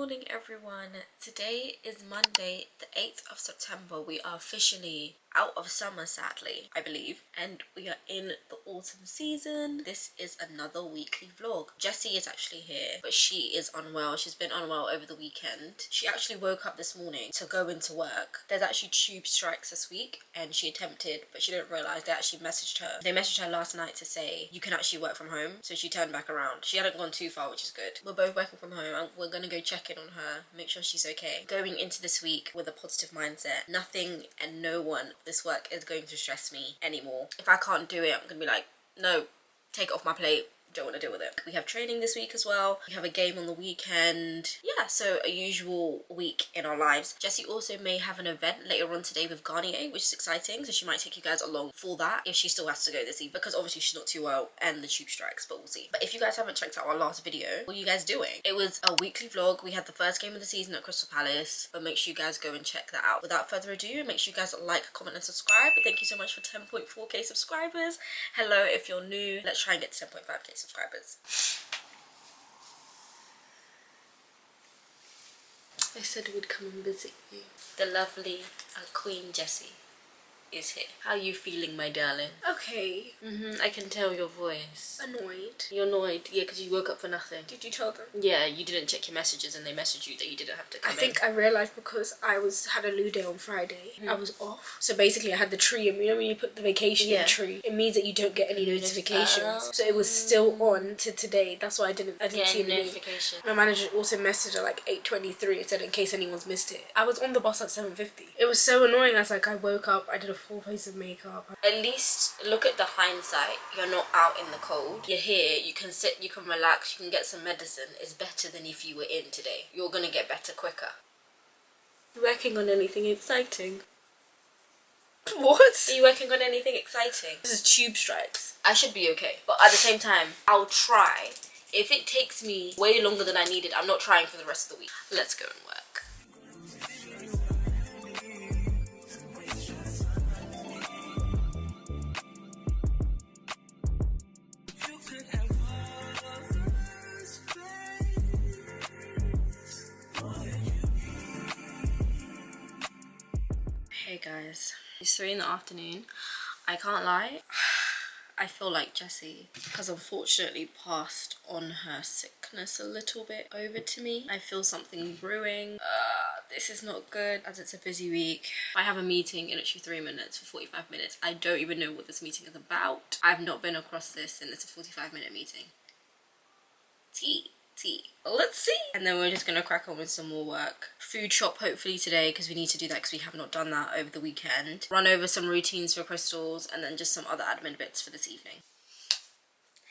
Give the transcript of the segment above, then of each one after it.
morning everyone. Today is Monday the 8th of September. We are officially out of summer, sadly, I believe, and we are in the autumn season. This is another weekly vlog. Jessie is actually here, but she is unwell. She's been unwell over the weekend. She actually woke up this morning to go into work. There's actually tube strikes this week and she attempted, but she didn't realise they actually messaged her. They messaged her last night to say you can actually work from home, so she turned back around. She hadn't gone too far, which is good. We're both working from home and we're gonna go check in on her, make sure she's okay. Going into this week with a positive mindset. Nothing and no one this work is going to stress me anymore. If I can't do it, I'm gonna be like, no, take it off my plate. Don't want to deal with it. We have training this week as well. We have a game on the weekend. Yeah, so a usual week in our lives. Jessie also may have an event later on today with Ghanaian, which is exciting. So she might take you guys along for that if she still has to go this evening, because obviously she's not too well and the tube strikes, but we'll see. But if you guys haven't checked out our last video, what are you guys doing? It was a weekly vlog. We had the first game of the season at Crystal Palace, but make sure you guys go and check that out. Without further ado, make sure you guys like, comment and subscribe. Thank you so much for 10.4k subscribers. Hello if you're new. Let's try and get to 10.5k subscribers. I said we'd come and visit you. The lovely Queen Jessie is here. How are you feeling, my darling? Okay. I can tell your voice. Annoyed. You're annoyed? Yeah, because you woke up for nothing. Did you tell them? Yeah, you didn't check your messages and they messaged you that you didn't have to come in. I think I realised because I had a loo day on Friday. I was off. So basically I had the tree, and you know when you put the vacation in the tree, it means that you don't get any notifications. So it was still on to today. That's why I didn't see the notification. My manager also messaged her like 8:23 and said in case anyone's missed it. I was on the bus at 7:50. It was so annoying. I woke up, I did a full face of makeup. At least look at the hindsight. You're not out in the cold. You're here, you can sit, you can relax, you can get some medicine. It's better than if you were in today. You're gonna get better quicker. Working on anything exciting? What? Are you working on anything exciting? This is tube strikes. I should be okay, but at the same time, I'll try. If it takes me way longer than I needed, I'm not trying for the rest of the week. Let's go and work. Hey guys, it's 3 in the afternoon. I can't lie, I feel like Jessie has unfortunately passed on her sickness a little bit over to me. I feel something brewing. This is not good as it's a busy week. I have a meeting in literally 3 minutes for 45 minutes. I don't even know what this meeting is about. I've not been across this and it's a 45-minute meeting. Let's see. And then we're just gonna crack on with some more work. Food shop hopefully today because we need to do that because we have not done that over the weekend. Run over some routines for crystals and then just some other admin bits for this evening.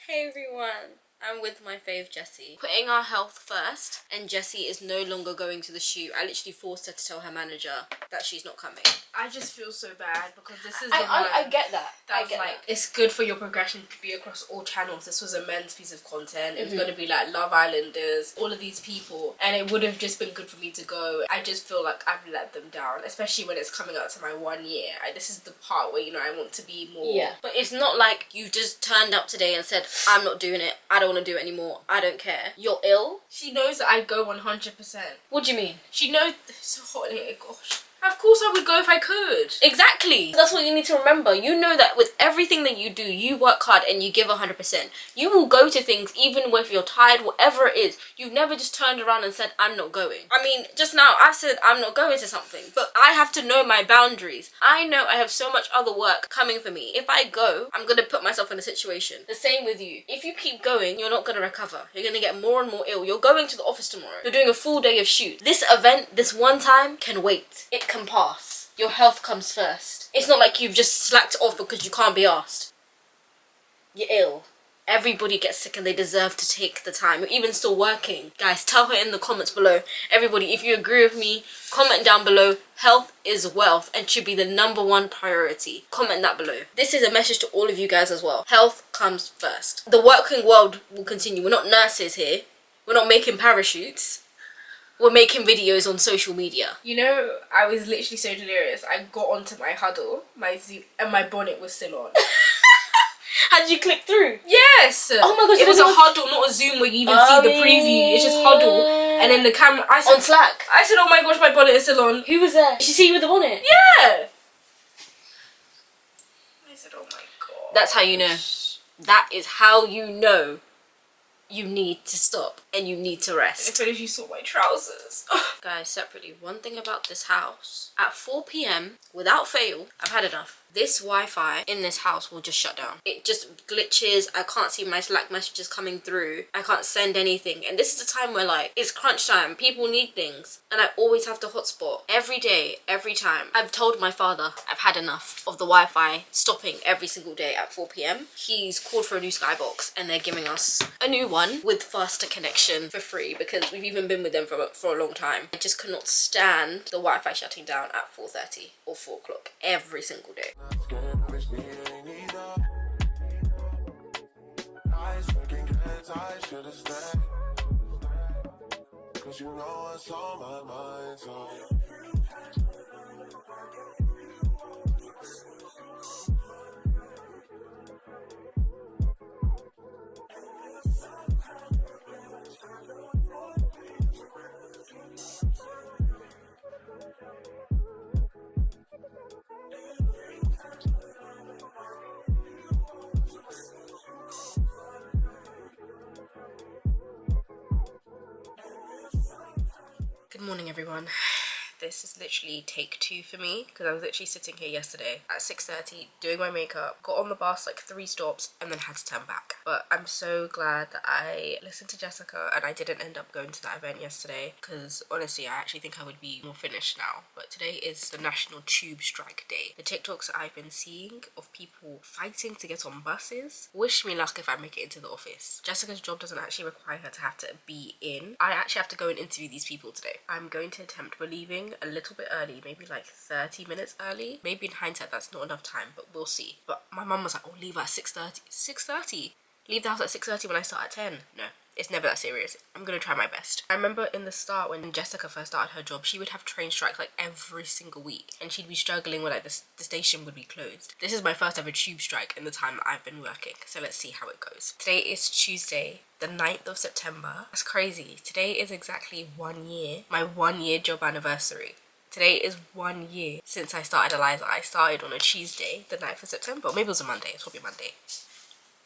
Hey everyone. I'm with my fave Jessie. Putting our health first, and Jessie is no longer going to the shoot. I literally forced her to tell her manager that she's not coming. I just feel so bad because this is I get that. I get that. It's good for your progression to be across all channels. This was a men's piece of content. It was going to be like Love Islanders, all of these people, and it would have just been good for me to go. I just feel like I've let them down, especially when it's coming up to my 1 year. This is the part where, you know, I want to be more. Yeah. But it's not like you just turned up today and said, I'm not doing it. I don't want to do it anymore. I don't care. You're ill. She knows that I go 100%. What do you mean? She knows. It's so hot here. Gosh. Of course I would go if I could. Exactly. That's what you need to remember. You know that with everything that you do, you work hard and you give 100%. You will go to things even if you're tired, whatever it is. You've never just turned around and said, I'm not going. I mean, just now I've said I'm not going to something, but I have to know my boundaries. I know I have so much other work coming for me. If I go, I'm going to put myself in a situation. The same with you. If you keep going, you're not going to recover. You're going to get more and more ill. You're going to the office tomorrow. You're doing a full day of shoot. This event, this one time, can wait. It can pass. Your health comes first. It's not like you've just slacked off because you can't be asked. You're ill. Everybody gets sick and they deserve to take the time. You're even still working. Guys, tell her in the comments below. Everybody, if you agree with me, comment down below. Health is wealth and should be the #1 priority. Comment that below. This is a message to all of you guys as well. Health comes first. The working world will continue. We're not nurses here. We're not making parachutes. We're making videos on social media. You know, I was literally so delirious. I got onto my huddle, my Zoom, and my bonnet was still on. How did you click through? Yes! Oh my gosh, it was a huddle, not a Zoom where you even see the preview. It's just huddle. Yeah. And then the camera, I said, On Slack. I said, oh my gosh, my bonnet is still on. Who was there? Did she see you with the bonnet? Yeah. I said, oh my god. That's how you know. That is how you know you need to stop and you need to rest. If only you saw my trousers. Guys, separately, one thing about this house, at 4 p.m, without fail, I've had enough. This Wi-Fi in this house will just shut down. It just glitches. I can't see my Slack messages coming through. I can't send anything. And this is the time where, like, it's crunch time. People need things. And I always have to hotspot. Every day, every time. I've told my father I've had enough of the Wi-Fi stopping every single day at 4 p.m. He's called for a new Skybox and they're giving us a new one with faster connection for free because we've even been with them for a long time. I just could not stand the Wi-Fi shutting down at 4:30 or 4 o'clock every single day. Good morning, everyone. This is literally take 2 for me because I was literally sitting here yesterday at 6:30 doing my makeup, got on the bus like 3 stops and then had to turn back. But I'm so glad that I listened to Jessica and I didn't end up going to that event yesterday because honestly I actually think I would be more finished now. But today is the National Tube Strike Day. The TikToks that I've been seeing of people fighting to get on buses, wish me luck if I make it into the office. Jessica's job doesn't actually require her to have to be in. I actually have to go and interview these people today. I'm going to attempt leaving a little bit early, maybe like 30 minutes early. Maybe in hindsight that's not enough time, but we'll see. But my mum was like, oh, leave at 6:30. 6:30? Leave the house at 6:30 when I start at 10? No. It's never that serious. I'm gonna try my best. I remember in the start when Jessica first started her job, she would have train strikes like every single week and she'd be struggling with like the station would be closed. This is my first ever tube strike in the time that I've been working, so let's see how it goes. Today is Tuesday, the 9th of September. That's crazy. Today is exactly 1 year, my 1 year job anniversary. Today is 1 year since I started Eliza. I started on a Tuesday, the 9th of September. Or maybe it was a Monday. It's probably Monday.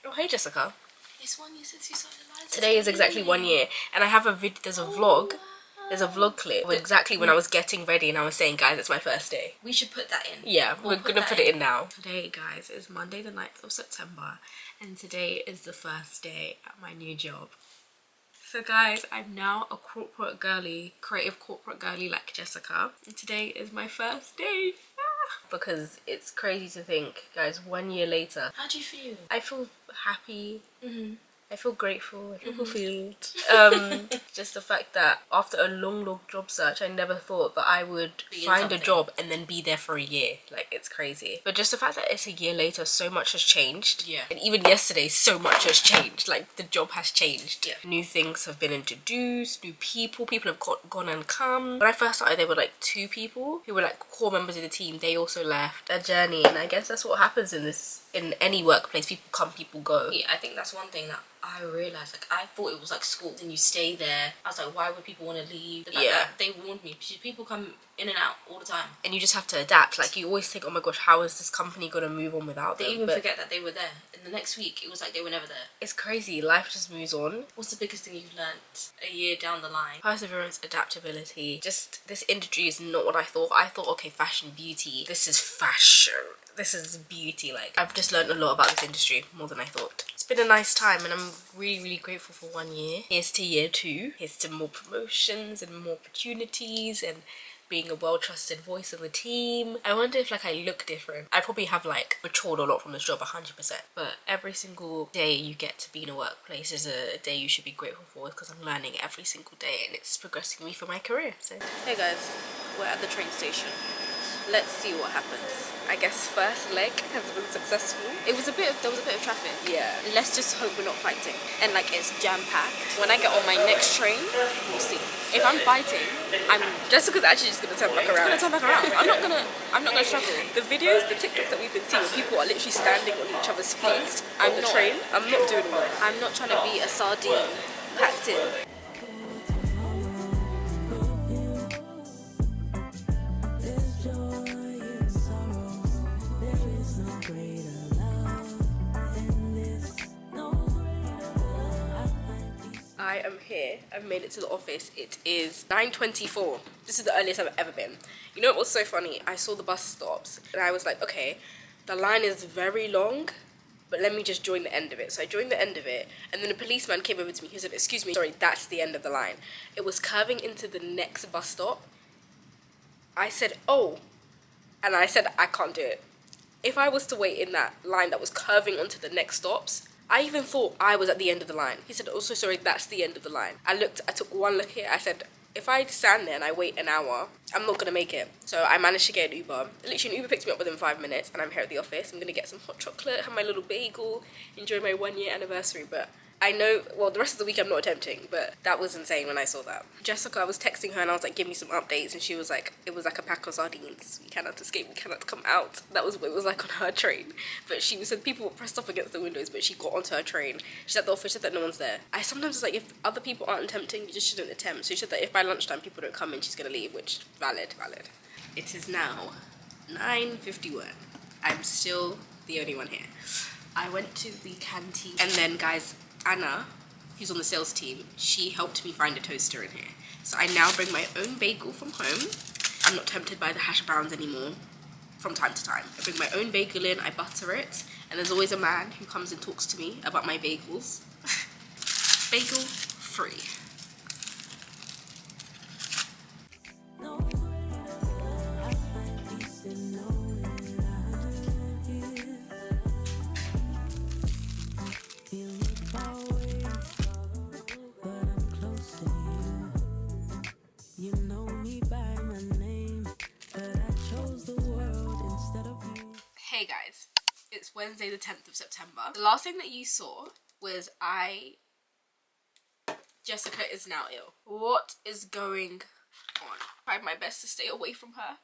Oh, hey, Jessica. It's 1 year since you started Eliza. Today is exactly 1 year. And I have a video, there's a vlog. There's a vlog clip of exactly when I was getting ready and I was saying, guys, it's my first day. We should put that in. Yeah, we're gonna put it in now. Today, guys, is Monday the 9th of September. And today is the first day at my new job. So guys, I'm now a corporate girly, creative corporate girly like Jessica. And today is my first day. Because it's crazy to think, guys, 1 year later. How do you feel? I feel happy. I feel grateful. I feel fulfilled. Just the fact that after a long job search, I never thought that I would find a job and then be there for a year. Like, it's crazy. But just the fact that it's a year later, so much has changed. Yeah. And even yesterday, so much has changed. Like, the job has changed. Yeah. New things have been introduced, new people have gone and come. When I first started, there were like 2 people who were like core members of the team. They also left. A journey, and I guess that's what happens in any workplace. People come, people go. Yeah, I think that's one thing that I realised. Like, I thought it was like school and you stay there. I was like, why would people want to leave? The fact that they warned me. People come in and out all the time. And you just have to adapt. Like, you always think, oh my gosh, how is this company going to move on without them? They even forget that they were there. And the next week, it was like they were never there. It's crazy. Life just moves on. What's the biggest thing you've learned a year down the line? Perseverance, adaptability. Just, this industry is not what I thought. I thought, okay, fashion, beauty. This is fashion. This is beauty. Like, I've just learned a lot about this industry, more than I thought. It's been a nice time and I'm really, really grateful for 1 year. Here's to year 2. Here's to more promotions and more opportunities and being a well-trusted voice of the team. I wonder if like I look different. I probably have like matured a lot from this job, 100%. But every single day you get to be in a workplace is a day you should be grateful for because I'm learning every single day and it's progressing me for my career. So hey guys, we're at the train station. Let's see what happens. I guess first leg has been successful. There was a bit of traffic. Yeah. Let's just hope we're not fighting. And like it's jam-packed. When I get on my next train, we'll see. If I'm fighting, Jessica's actually just gonna turn back around. I'm not gonna struggle. The videos, the TikToks that we've been seeing, people are literally standing on each other's feet. I'm not doing that. I'm not trying to be a sardine packed in. I am here. I've made it to the office. It is 9:24. This is the earliest I've ever been. You know what was so funny? I saw the bus stops and I was like, okay, the line is very long, but let me just join the end of it. So I joined the end of it, and then a policeman came over to me. He said, excuse me, sorry, that's the end of the line. It was curving into the next bus stop. I said, oh, and I said, I can't do it. If I was to wait in that line that was curving onto the next stops, I even thought I was at the end of the line. He said, oh, so sorry, that's the end of the line. I took one look here, I said, if I stand there and I wait an hour, I'm not gonna make it. So I managed to get an Uber. Literally, an Uber picked me up within 5 minutes, and I'm here at the office. I'm gonna get some hot chocolate, have my little bagel, enjoy my 1-year anniversary. But I know, well, the rest of the week I'm not attempting, but that was insane when I saw that. Jessica, I was texting her and I was like, give me some updates, and she was like, it was like a pack of sardines. We cannot escape, we cannot come out. That was what it was like on her train. But she said people were pressed up against the windows, but she got onto her train. She said the office said that no one's there. I sometimes, it's like, if other people aren't attempting, you just shouldn't attempt. So she said that if by lunchtime people don't come in, she's gonna leave, which, valid. It is now 9:51. I'm still the only one here. I went to the canteen, and then, guys, Anna, who's on the sales team, she helped me find a toaster in here. So I now bring my own bagel from home. I'm not tempted by the hash browns anymore from time to time. I bring my own bagel in, I butter it, and there's always a man who comes and talks to me about my bagels. Bagel free. Hey guys, it's Wednesday the 10th of September. The last thing that you saw was Jessica is now ill. What is going on? I tried my best to stay away from her,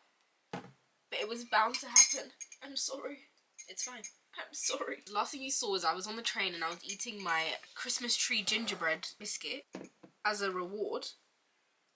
but it was bound to happen. I'm sorry. It's fine. I'm sorry. The last thing you saw was I was on the train and I was eating my Christmas tree gingerbread biscuit as a reward,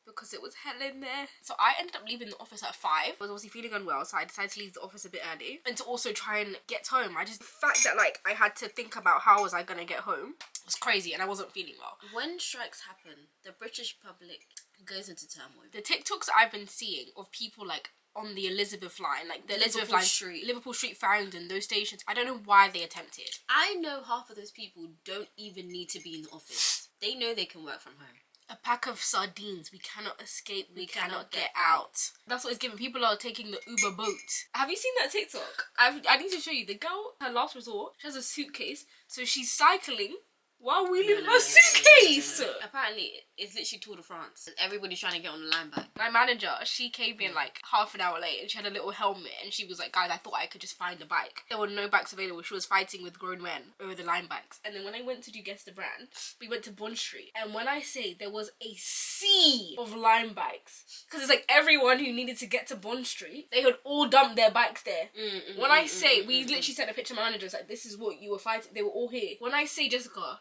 because it was hell in there. So I ended up leaving the office at 5. I was obviously feeling unwell, so I decided to leave the office a bit early. And to also try and get home. The fact that, like, I had to think about how was I gonna get home was crazy, and I wasn't feeling well. When strikes happen, the British public goes into turmoil. The TikToks I've been seeing of people, like, on the Elizabeth line, like the Elizabeth line Street, Liverpool Street, Farringdon, those stations, I don't know why they attempted. I know half of those people don't even need to be in the office. They know they can work from home. A pack of sardines. We cannot escape. We cannot get out. That's what it's giving. People are taking the Uber boat. Have you seen that TikTok? I need to show you. The girl, her last resort, she has a suitcase. So she's cycling while wheeling her suitcase. Apparently, it's literally Tour de France. Everybody's trying to get on the line back. My manager, she came in like half an hour late and she had a little helmet and she was like, guys, I thought I could just find a bike. There were no bikes available. She was fighting with grown men over the line bikes. And then when I went to do Guess the Brand, we went to Bond Street. And when I say there was a sea of line bikes, because it's like everyone who needed to get to Bond Street, they had all dumped their bikes there. When I say, we literally sent a picture to my manager, it's like, this is what you were fighting. They were all here. When I say, Jessica,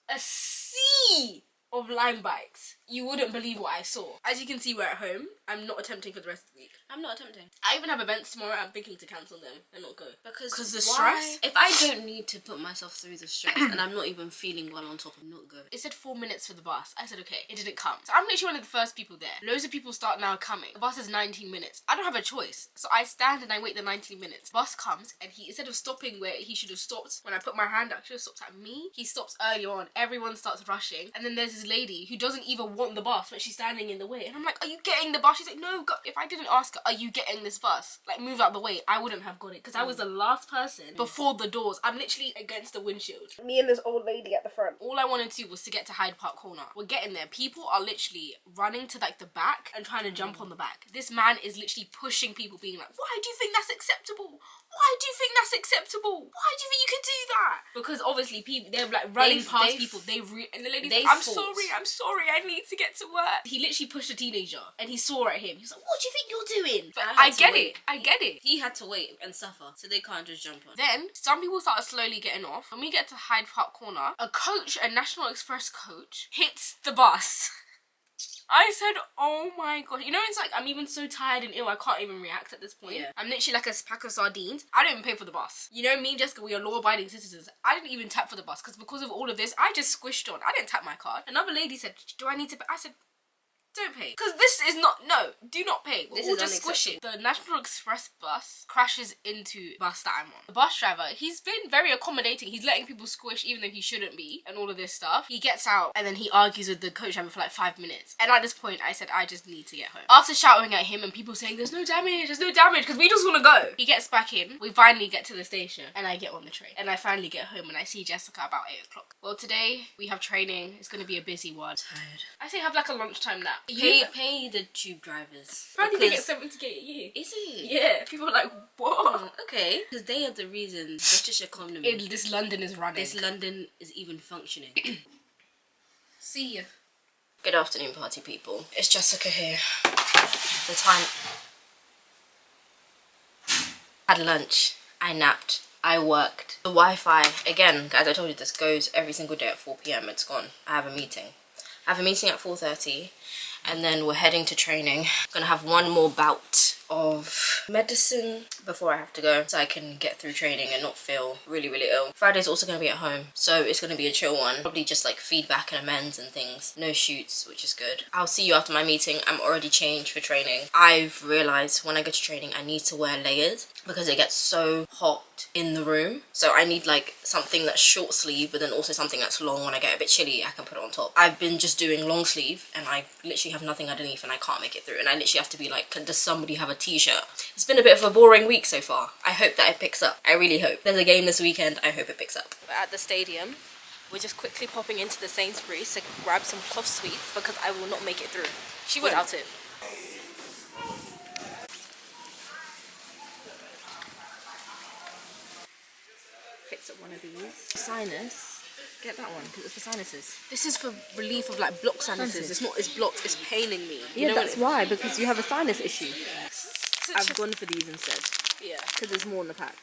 a sea of line bikes, you wouldn't believe what I saw. As you can see, we're at home. I'm not attempting for the rest of the week. I'm not attempting. I even have events tomorrow. I'm thinking to cancel them and not go. Because the stress? If I don't need to put myself through the stress and I'm not even feeling well on top of not going. It said 4 minutes for the bus. I said, okay. It didn't come. So I'm literally one of the first people there. Loads of people start now coming. The bus is 19 minutes. I don't have a choice. So I stand and I wait the 19 minutes. Bus comes and he, instead of stopping where he should have stopped, when I put my hand out, he should have stopped at me. He stops early on. Everyone starts rushing. And then there's this lady who doesn't even want the bus, but she's standing in the way. And I'm like, are you getting the bus? She's like, no, go. If I didn't ask her, are you getting this bus? Like, move out the way. I wouldn't have got it because I was the last person before the doors. I'm literally against the windshield. Me and this old lady at the front. All I wanted to do was to get to Hyde Park Corner. We're getting there. People are literally running to like the back and trying to jump on the back. This man is literally pushing people, being like, why do you think that's acceptable? Why do you think that's acceptable? Why do you think you can do that? Because obviously people, they're like running past people. And the lady's like, I'm sorry, I need to get to work. He literally pushed a teenager and he saw at him. He was like, what do you think you're doing? But I get it. He had to wait and suffer, so they can't just jump on. Then some people started slowly getting off. When we get to Hyde Park Corner, a National Express coach, hits the bus. I said, oh my gosh. You know, it's like, I'm even so tired and ill, I can't even react at this point. Yeah. I'm literally like a pack of sardines. I don't even pay for the bus. You know, me and Jessica, we are law-abiding citizens. I didn't even tap for the bus because of all of this, I just squished on. I didn't tap my card. Another lady said, do I need to pay? I said, don't pay. Because this is not, no, do not pay. We're all just squishing. The National Express bus crashes into the bus that I'm on. The bus driver, he's been very accommodating. He's letting people squish even though he shouldn't be and all of this stuff. He gets out and then he argues with the coach driver for like 5 minutes. And at this point, I said, I just need to get home. After shouting at him and people saying, there's no damage, because we just want to go. He gets back in. We finally get to the station and I get on the train. And I finally get home and I see Jessica about 8 o'clock. Well, today we have training. It's going to be a busy one. Tired. I think I have like a lunchtime nap. Pay the tube drivers. Apparently they get 70k a year. Is it? Yeah, people are like, what? Oh, okay. Because they are the reason British economy. This London is running. This London is even functioning. See ya. Good afternoon, party people. It's Jessica here. The time. Had lunch. I napped. I worked. The Wi-Fi, again, as I told you, this goes every single day at 4 p.m. It's gone. I have a meeting. I have a meeting at 4:30. And then we're heading to training. I'm gonna have one more bout of medicine before I have to go so I can get through training and not feel really, really ill. Friday's also gonna be at home, so it's gonna be a chill one. Probably just like feedback and amends and things. No shoots, which is good. I'll see you after my meeting. I'm already changed for training. I've realized when I go to training, I need to wear layers because it gets so hot in the room. So I need like something that's short sleeve, but then also something that's long. When I get a bit chilly, I can put it on top. I've been just doing long sleeve and I literally have nothing underneath and I can't make it through. And I literally have to be like, does somebody have a t-shirt? It's been a bit of a boring week so far. I hope that it picks up. I really hope. There's a game this weekend. I hope it picks up. We're at the stadium. We're just quickly popping into the Sainsbury's to grab some puff sweets because I will not make it through without it. Picked up one of these. Sinus. Get that one because it's for sinuses. This is for relief of like blocked sinuses. It's blocked, it's paining me. Yeah, that's why, because you have a sinus issue. I've gone for these instead. Yeah. Because there's more in the pack.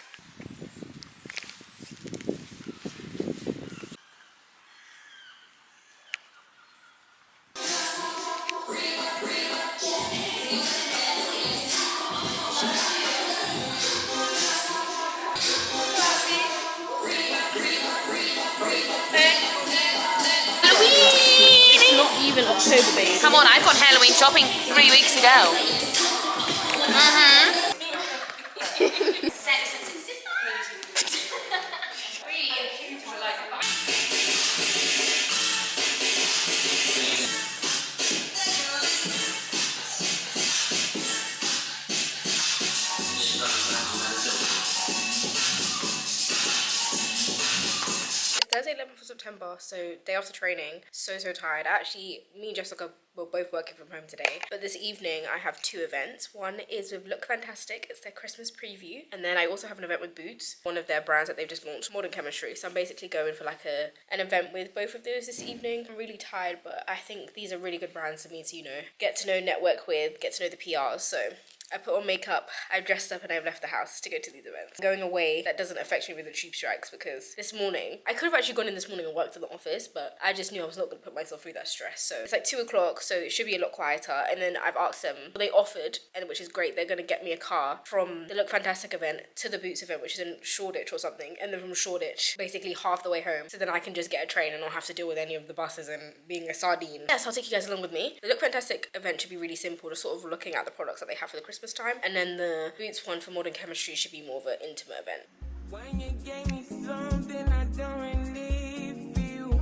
Even October, baby. Come on, I've gone Halloween shopping 3 weeks ago. Thursday 11th of September, so day after training. So tired. Actually, me and Jessica were both working from home today. But this evening I have 2 events. One is with Look Fantastic. It's their Christmas preview. And then I also have an event with Boots, one of their brands that they've just launched, Modern Chemistry. So I'm basically going for like an event with both of those this evening. I'm really tired, but I think these are really good brands for me to, you know, get to know, network with, get to know the PRs. So I put on makeup, I've dressed up and I've left the house to go to these events. Going away, that doesn't affect me with the tube strikes because this morning, I could have actually gone in this morning and worked in the office, but I just knew I was not going to put myself through that stress. So it's like 2 o'clock, so it should be a lot quieter. And then I've asked them, they offered, and which is great, they're going to get me a car from the Look Fantastic event to the Boots event, which is in Shoreditch or something. And then from Shoreditch, basically half the way home. So then I can just get a train and not have to deal with any of the buses and being a sardine. Yes, I'll take you guys along with me. The Look Fantastic event should be really simple, just sort of looking at the products that they have for the Christmas time. And then the Boots one for Modern Chemistry should be more of an intimate event. When you gave me something I don't really feel,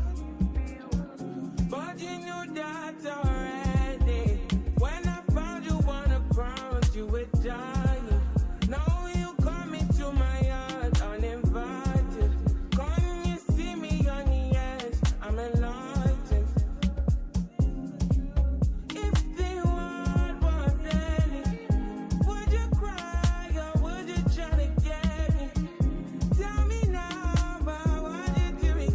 but you knew that already. When I found you, wanna promise you with dying. Now you come into my heart uninvited. Come you see me on the edge, I'm enlightened. If the world was ending, would you cry or would you try to get me? Tell me now about what you do.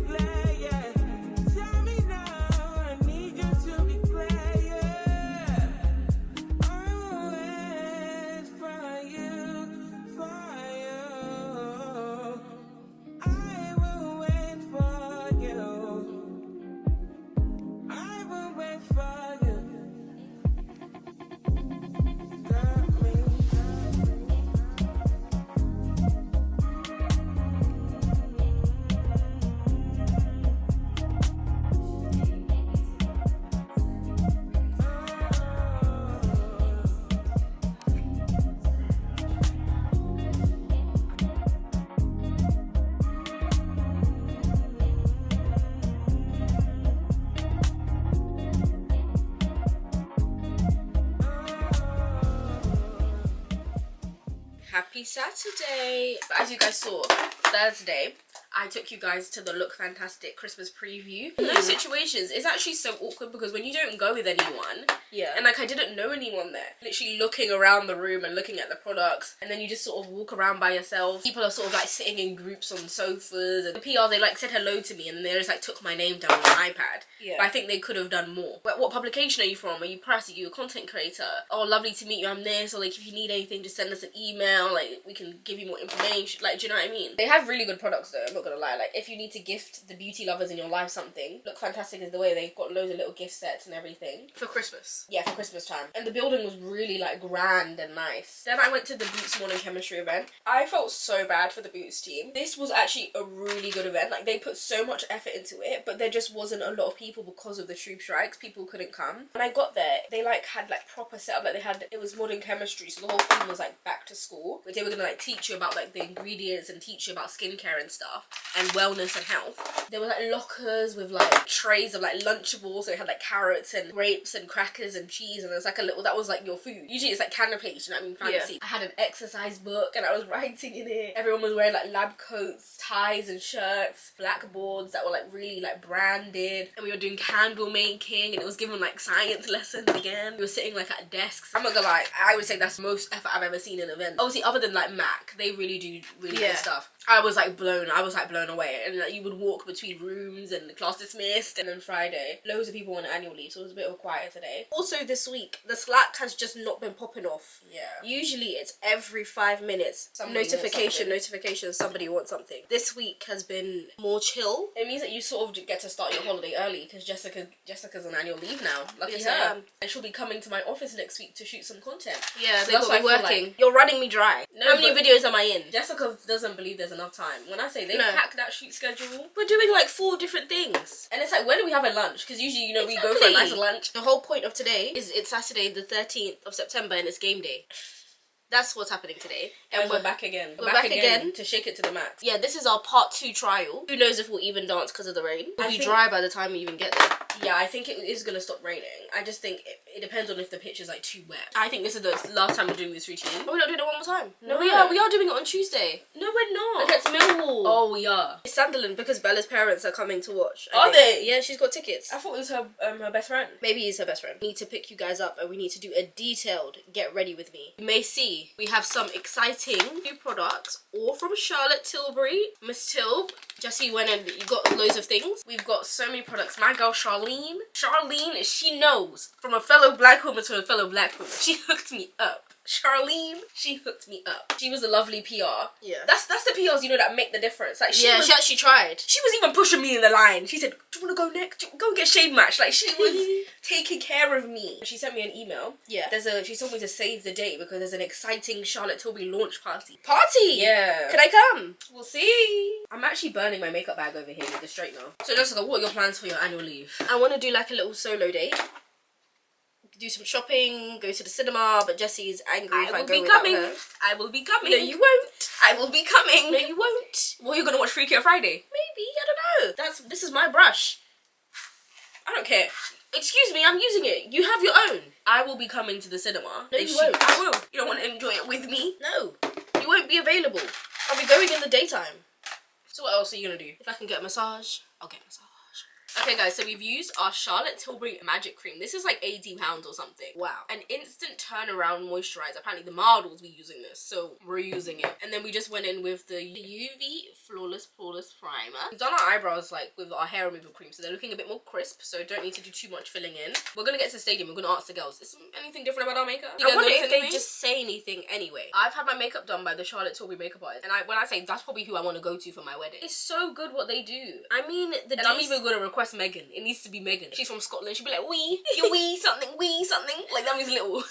Saturday. But as you guys saw, Thursday, I took you guys to the Look Fantastic Christmas preview. In those situations, it's actually so awkward because when you don't go with anyone, and like I didn't know anyone there, literally looking around the room and looking at the products, and then you just sort of walk around by yourself. People are sort of like sitting in groups on sofas, and the PR, they like said hello to me, and then they just like took my name down on the iPad. But I think they could have done more. What publication are you from? Are you press? Are you a content creator? Oh, lovely to meet you, I'm this. Or like if you need anything, just send us an email, like we can give you more information. Like, do you know what I mean? They have really good products though, I'm not gonna lie. Like if you need to gift the beauty lovers in your life something, Look Fantastic is the way. They've got loads of little gift sets and everything. For Christmas. Yeah, for Christmas time. And the building was really like grand and nice. Then I went to the Boots Morning Chemistry event. I felt so bad for the Boots team. This was actually a really good event. Like they put so much effort into it, but there just wasn't a lot of people because of the tube strikes. People couldn't come. When I got there, they like had like proper setup. Like it was modern chemistry, so the whole thing was like back to school. But they were gonna like teach you about like the ingredients and teach you about skincare and stuff and wellness and health. There were like lockers with like trays of like Lunchables. So it had like carrots and grapes and crackers and cheese, and there was like a little, that was like your food. Usually it's like canapes, you know what I mean, fancy. Yeah. I had an exercise book and I was writing in it. Everyone was wearing like lab coats, ties and shirts, blackboards that were like really like branded, and we were doing candle making, and it was given like science lessons again. We were sitting like at desks. I'm not gonna lie, I would say that's the most effort I've ever seen in an event. Obviously other than like Mac, they really do really good stuff. I was like blown away, and like you would walk between rooms and the class dismissed. And then Friday, loads of people on annual leave, so it was a bit of a quiet today. Also this week, the Slack has just not been popping off. Yeah. Usually it's every 5 minutes, notification, somebody wants something. This week has been more chill. It means that you sort of get to start your holiday early because Jessica's on annual leave now. Lucky her. And she'll be coming to my office next week to shoot some content. Yeah, so that's why working. Like, you're running me dry. No, how many videos am I in? Jessica doesn't believe there's enough time. When I say they pack that shoot schedule, we're doing like 4 different things. And it's like, when do we have a lunch? Because usually, you know, we go for a nice lunch. The whole point of today is it's Saturday the 13th of September and it's game day. That's what's happening today. And we're back again. We're back again to shake it to the max. Yeah, this is our part 2 trial. Who knows if we'll even dance because of the rain. We'll be dry by the time we even get there. Yeah, I think it is going to stop raining. I just think it depends on if the pitch is like too wet. I think this is the last time we're doing this routine. Oh, we're not doing it one more time. No, we are doing it on Tuesday. No, we're not. Against Millwall. Oh, we are. It's Sunderland because Bella's parents are coming to watch. Are they? Yeah, she's got tickets. I thought it was her best friend. Maybe he's her best friend. We need to pick you guys up and we need to do a detailed get ready with me. You may see we have some exciting new products, all from Charlotte Tilbury. Miss Tilb, Jessie went and you got loads of things. We've got so many products. My girl Charlene, she knows, from a fellow black woman to a fellow black woman, she hooked me up. Charlene, she hooked me up. She was a lovely PR. Yeah. That's the PRs, you know, that make the difference. Like she actually tried. She was even pushing me in the line. She said, do you want to go next? Go and get shade match. Like she was taking care of me. She sent me an email. Yeah. She told me to save the date because there's an exciting Charlotte Tilbury launch party. Yeah. Can I come? We'll see. I'm actually burning my makeup bag over here with the straightener. So Jessica, what are your plans for your annual leave? I want to do like a little solo date. Do some shopping, go to the cinema, but Jessie's angry if I go without her. I will be coming. No, you won't. I will be coming. No, you won't. Well, you're gonna watch Freaky on Friday? Maybe, I don't know. This is my brush. I don't care. Excuse me, I'm using it. You have your own. I will be coming to the cinema. No, you won't. I will. You don't want to enjoy it with me? No. You won't be available. I'll be going in the daytime. So what else are you gonna do? If I can get a massage, I'll get a massage. Okay guys, so we've used our Charlotte Tilbury Magic Cream. This is like £80 or something. Wow. An instant turnaround moisturizer. Apparently the models will be using this, so we're using it. And then we just went in with the UV Flawless Primer. We've done our eyebrows like with our hair removal cream, so they're looking a bit more crisp, so don't need to do too much filling in. We're gonna get to the stadium, we're gonna ask the girls, is anything different about our makeup? I wonder if they just say anything anyway. I've had my makeup done by the Charlotte Tilbury makeup artist, and when I say that's probably who I want to go to for my wedding. It's so good what they do. I mean, I'm even gonna request Megan. It needs to be Megan. She's from Scotland. She'll be like, wee something. Like that means little.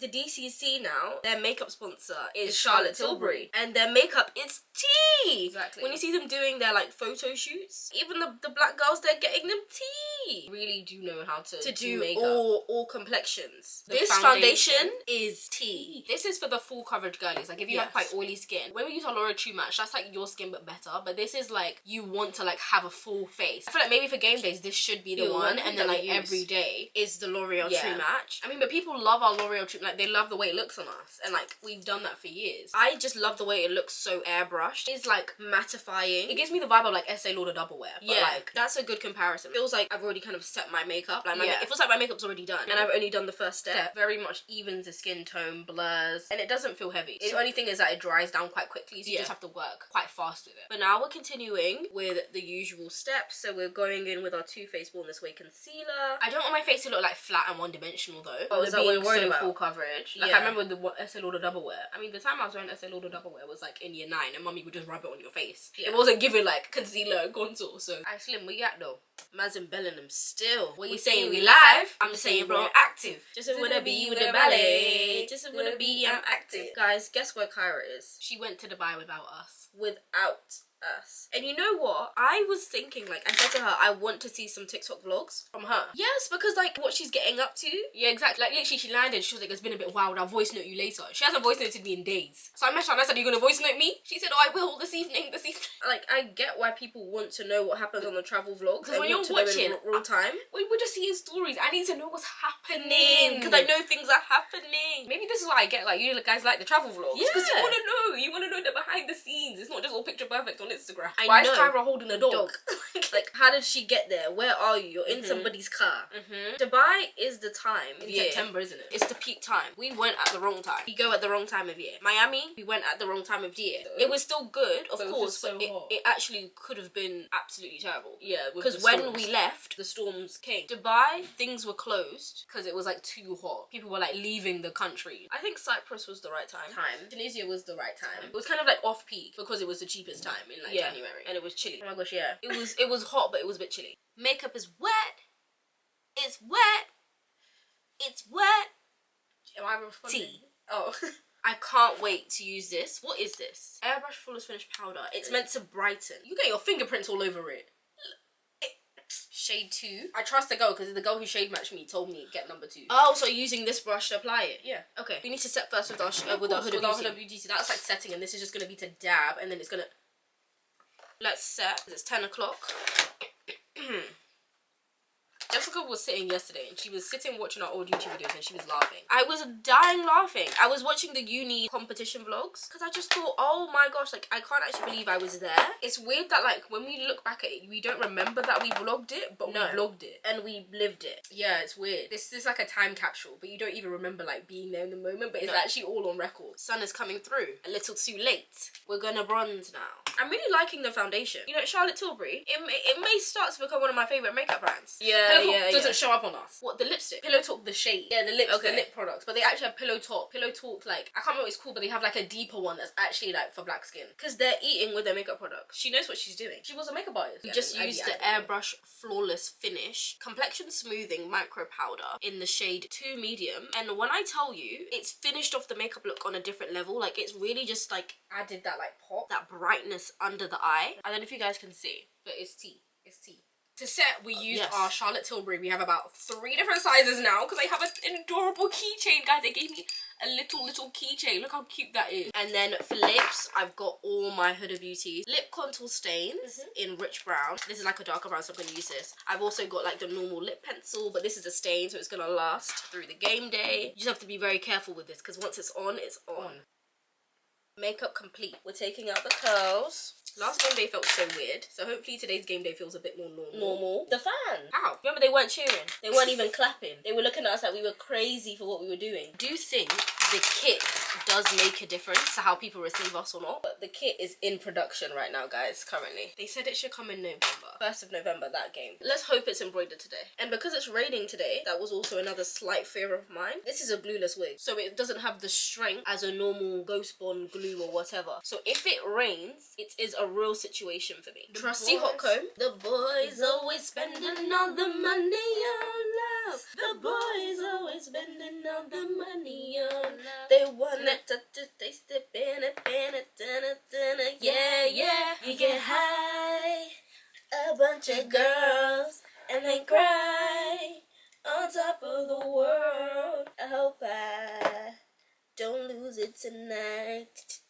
The DCC now, their makeup sponsor is Charlotte Tilbury. And their makeup is tea. Exactly. When you see them doing their like photo shoots, even the black girls, they're getting them tea. tea. Really do know how to do makeup. all complexions. This foundation is tea. This is for the full coverage girlies. Like if you have quite oily skin. When we use our L'Oreal True Match, that's like your skin but better. But this is like you want to like have a full face. I feel like maybe for game days this should be the one, and then like every day is the L'Oreal True Match. I mean, but people love our L'Oreal True, like they love the way it looks on us, and like we've done that for years. I just love the way it looks so airbrushed. It's like mattifying. It gives me the vibe of like Estee Lauder Double Wear. But like that's a good comparison. It feels like I've already kind of set my makeup. Like it feels like my makeup's already done, and I've only done the first step. Very much evens the skin tone, blurs, and it doesn't feel heavy. The only thing is that it dries down quite quickly, so you just have to work quite fast with it. But now we're continuing with the usual steps. So we're going in with our Too Faced Born This Way concealer. I don't want my face to look like flat and one-dimensional though. Oh, is that what you're worried about? Full coverage. Like I remember the Estee Lauder Double Wear. I mean, the time I was wearing Estee Lauder Double Wear was like in year 9, and mummy would just rub it on your face. It wasn't giving like concealer and contour. So I slim, where you at though? Man's in Bellingham still. What you saying? We live? I'm saying bro, active. Just wanna be with the ballet. Just wanna be, I'm active. Guys, guess where Kyra is? She went to Dubai without us. Without us. And you know what? I was thinking, like, I said to her, I want to see some TikTok vlogs from her. Yes, because like what she's getting up to. Yeah, exactly. Like literally she landed, she was like, it's been a bit wild, I'll voice note you later. She hasn't voice noted me in days. So I messaged her and I said, are you gonna voice note me? She said, oh, I will this evening. Like, I get why people want to know what happens on the travel vlogs. Because when you're watching in real time, we're just seeing stories. I need to know what's happening because I know things are happening. Maybe this is why I get like, you guys like the travel vlogs. Because you want to know the behind the scenes. It's not just all picture perfect on Instagram. Why is Kyra holding a dog? Like, how did she get there? Where are you? You're in somebody's car. Dubai is the time in September, isn't it? It's the peak time. We went at the wrong time. We go at the wrong time of year. Miami, we went at the wrong time of year. It was still good, of course, but it actually could have been absolutely terrible. Yeah, because when we left, the storms came. Dubai, things were closed because it was like too hot. People were like leaving the country. I think Cyprus was the right time. Tunisia was the right time. It was kind of like off peak because it was the cheapest time in like January, and it was chilly. Oh my gosh, yeah. It was hot, but it was a bit chilly. Makeup is wet. It's wet. It's wet. Am I responding? Tea. Oh. I can't wait to use this. What is this? Airbrush Flawless Finish Powder. It's meant to brighten. You get your fingerprints all over it. Shade 2. I trust the girl because the girl who shade matched me told me get number 2. Oh, so using this brush to apply it? Yeah. Okay. We need to set first with our Huda Beauty. So that's like setting, and this is just going to be to dab, and then it's going to... Let's set. It's 10 o'clock. Jessica was sitting yesterday and she was sitting watching our old YouTube videos and she was laughing. I was dying laughing. I was watching the uni competition vlogs because I just thought, oh my gosh, like I can't actually believe I was there. It's weird that like when we look back at it, we don't remember that we vlogged it, but we vlogged it and we lived it. Yeah, it's weird. This is like a time capsule, but you don't even remember like being there in the moment, but it's actually all on record. Sun is coming through. A little too late. We're gonna bronze now. I'm really liking the foundation. You know, Charlotte Tilbury, it may start to become one of my favourite makeup brands. Yeah, doesn't show up on us. What, the lipstick? Pillow Talk the shade. Yeah, the lips, the lip products. But they actually have Pillow Talk. Pillow Talk, like, I can't remember what it's called, but they have like a deeper one that's actually like for black skin. Because they're eating with their makeup products. She knows what she's doing. She was a makeup artist. We just used the Airbrush Flawless Finish Complexion Smoothing Micro Powder in the shade 2 Medium. And when I tell you, it's finished off the makeup look on a different level. Like, it's really just like added that like pop, that brightness under the eye. I don't know if you guys can see, but it's tea. It's tea. To set, we used our Charlotte Tilbury. We have about 3 different sizes now because I have an adorable keychain. Guys, they gave me a little keychain. Look how cute that is. And then for lips, I've got all my Huda Beauty lip contour stains in rich brown. This is like a darker brown, so I'm going to use this. I've also got like the normal lip pencil, but this is a stain, so it's going to last through the game day. You just have to be very careful with this because once it's on, it's on. Makeup complete. We're taking out the curls. Last game day felt so weird, so hopefully today's game day feels a bit more normal. The fans. How? Remember, they weren't cheering. They weren't even clapping. They were looking at us like we were crazy for what we were doing. Do you think the kit does make a difference to how people receive us or not? But the kit is in production right now, guys, currently. They said it should come in November. 1st of November, that game. Let's hope it's embroidered today. And because it's raining today, that was also another slight fear of mine. This is a glueless wig, so it doesn't have the strength as a normal Ghost Bond glue or whatever. So if it rains, it is a real situation for me. Trusty hot comb. The boys always spending all the money on love. The boys always spending all the money on love. They want it to taste it, yeah. You get high, a bunch of girls and then cry on top of the world. I hope I don't lose it tonight.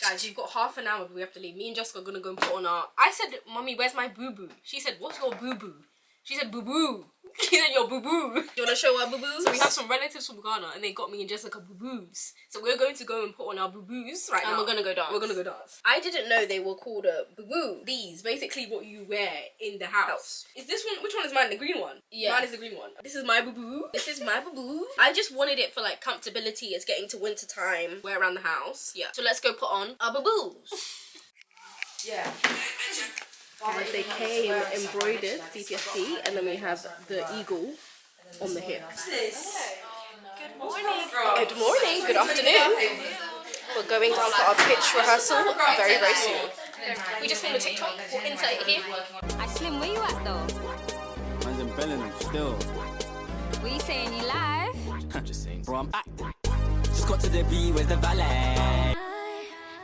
Guys, you've got half an hour but we have to leave. Me and Jessica are gonna go and put on our... I said, Mummy, where's my boo-boo? She said, what's your boo-boo? She said, boo-boo. She said, your boo-boo. Do you wanna show our boo-boos? So we have some relatives from Ghana and they got me and Jessica boo-boos. So we're going to go and put on our boo-boos right now. And we're gonna go dance. We're gonna go dance. I didn't know they were called a boo-boo. These, basically what you wear in the house. Is this one, which one is mine? The green one? Yeah. Mine is the green one. This is my boo-boo. This is my boo-boo. I just wanted it for like comfortability. It's getting to winter time. Wear around the house. Yeah. So let's go put on our boo-boos. Yeah. Guys, they came embroidered CPSC and then we have the eagle on the hip. Good morning. Good morning, good afternoon. We're going down for our pitch rehearsal very, very soon. We just filmed a TikTok, we'll insert it here. Slim, where you at though? Man's in Birmingham still. What you saying, you live? Just saying. Bro, I'm acting. Just got to the B, where's the valet?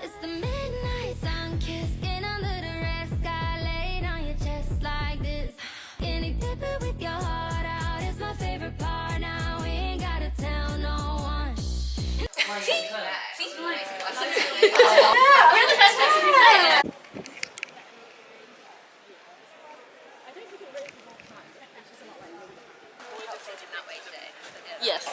It's the midnight sun kissing under the red sky, laying on your chest like this. Getting deeper with your heart out is my favorite part. Now we ain't gotta tell no one. Yes.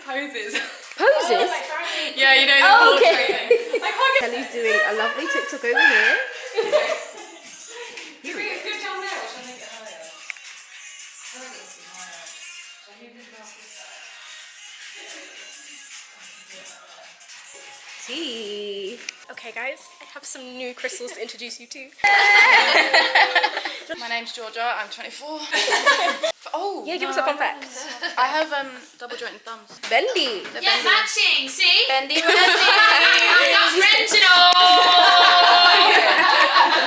Poses. Poses? Yeah, you know the Oh, whole okay. training. Kelly's doing a lovely TikTok over here. Tea. Okay guys, I have some new crystals to introduce you to. My name's Georgia, I'm 24. Oh! Yeah, give us a fun fact. I have double jointed thumbs. Bendy. They're Yeah, bendy. matching, see? Bendy. I'm not original!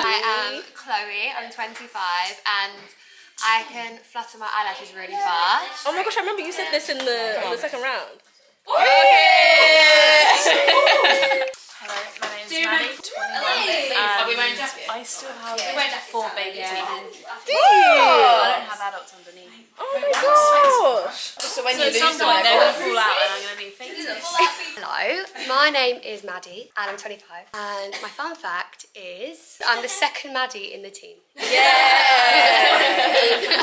I am Chloe, I'm 25 and I can flutter my eyelashes really fast. Oh my gosh, I remember you said this in the second round. Hello, my name's Maddie, 21. I still have 4 baby teeth. I don't have adults underneath. Oh my gosh. So when So you at some lose them, point they're they're gonna gonna fall out and I'm gonna need things. Hello, my name is Maddie and I'm 25 and my fun fact is I'm the second Maddie in the team.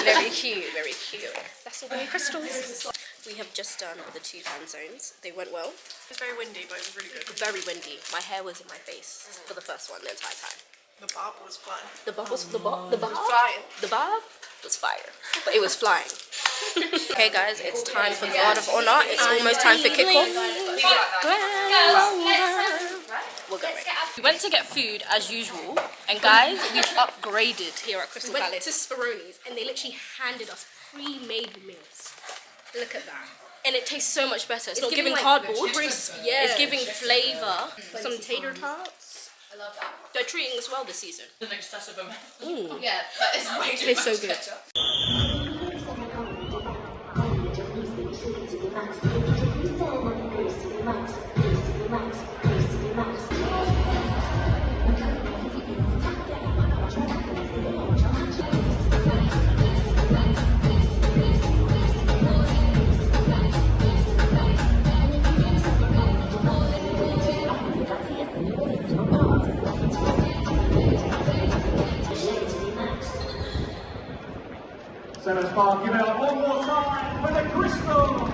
Very cute, very cute. That's all the new crystals. We have just done the 2 fan zones. They went well. It was very windy, but it was really good. Very windy. My hair was in my face for the first one the entire time. The barb was flying. The barb was the barb Flying. The barb was fire, but it was flying. Okay, guys, it's time for Guard of Honor. It's almost time for kickoff. We're going. We went to get food as usual, and guys, we've upgraded here at Crystal Palace. We went to Speroni's, and they literally handed us pre-made meals. Look at that. And it tastes so much better. It's not giving like cardboard. crisp, yeah. It's giving flavour. Some tater tots. I love that. They're treating us well this season. An excessive amount. Ooh. Yeah, that is way too Tastes so much good. ketchup. Seventh Park, give it up one more time for the Crystal